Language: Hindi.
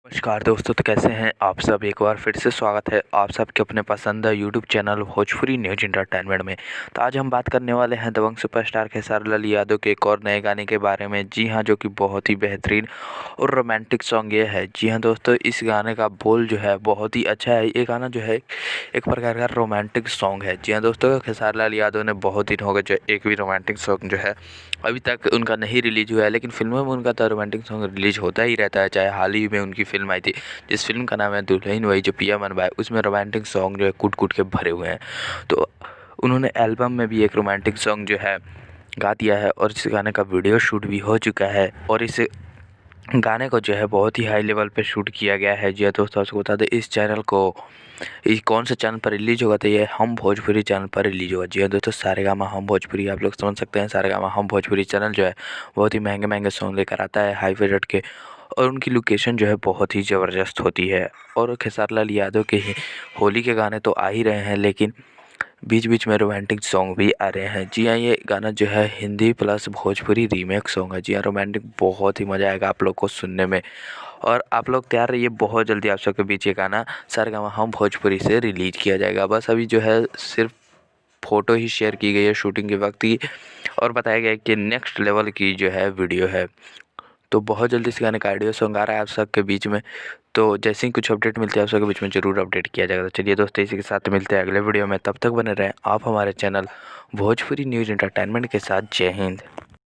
नमस्कार दोस्तों, तो कैसे हैं आप सब। एक बार फिर से स्वागत है आप सबके अपने पसंदीदा YouTube channel Bhojpuri news entertainment में। तो आज हम बात करने वाले हैं दबंग सुपरस्टार खेसारी लाल यादव के एक और नए गाने के बारे में। जी हां, जो कि बहुत ही बेहतरीन और रोमांटिक सॉन्ग ये है। जी हां दोस्तों, इस गाने का बोल जो है बहुत ही अच्छा है। ये गाना जो है एक प्रकार का रोमांटिक सॉन्ग है। जी हां दोस्तों, खेसारी लाल यादव ने बहुत दिन हो गए जो एक भी रोमांटिक सॉन्ग जो है अभी तक उनका नहीं रिलीज हुआ है, लेकिन फिल्मों में उनका तो रोमांटिक सॉन्ग रिलीज होता ही रहता है। चाहे हाल ही में उनकी फिल्म आई थी, जिस फिल्म का नाम है दुल्हन वही जो पिया मनवाए, उसमें रोमांटिक सॉन्ग जो है कूट कूट के भरे हुए हैं। तो उन्होंने एल्बम में भी एक रोमांटिक सॉन्ग जो है गा दिया है और इस गाने का वीडियो शूट भी हो चुका है और इस गाने को जो है बहुत ही हाई लेवल पे शूट किया गया है। जी हाँ दोस्तों, आपको बता दें इस चैनल को ये कौन से चैनल पर रिलीज होगा, तो ये हम भोजपुरी चैनल पर रिलीज होगा। जी हाँ दोस्तों, सारेगामा हम भोजपुरी, आप लोग समझ सकते हैं। सारेगामा हम भोजपुरी चैनल जो है बहुत ही महंगे महंगे सॉन्ग लेकर आता है, हाई बजट के, और उनकी लोकेशन जो है बहुत ही ज़बरदस्त होती है। और खेसारी लाल यादव के ही होली के गाने तो आ ही रहे हैं, लेकिन बीच बीच में रोमांटिक सॉन्ग भी आ रहे हैं। जी हाँ, ये गाना जो है Hindi plus Bhojpuri remake song है। जी हाँ, रोमांटिक बहुत ही मज़ा आएगा आप लोग को सुनने में। और आप लोग तैयार रहिए, बहुत जल्दी आप सबके बीच ये गाना सारेगामा हम भोजपुरी से रिलीज किया जाएगा। बस अभी जो है सिर्फ फ़ोटो ही शेयर की गई है शूटिंग के वक्त की, और बताया गया है कि नेक्स्ट लेवल की जो है वीडियो है। तो बहुत जल्दी इस गाने का ऑडियो सॉन्ग आ रहा है आप सबके बीच में। तो जैसे ही कुछ अपडेट मिलती है आप सबके बीच में ज़रूर अपडेट किया जाएगा। तो चलिए दोस्तों, इसी के साथ मिलते हैं अगले वीडियो में। तब तक बने रहें आप हमारे चैनल भोजपुरी न्यूज़ एंटरटेनमेंट के साथ। जय हिंद।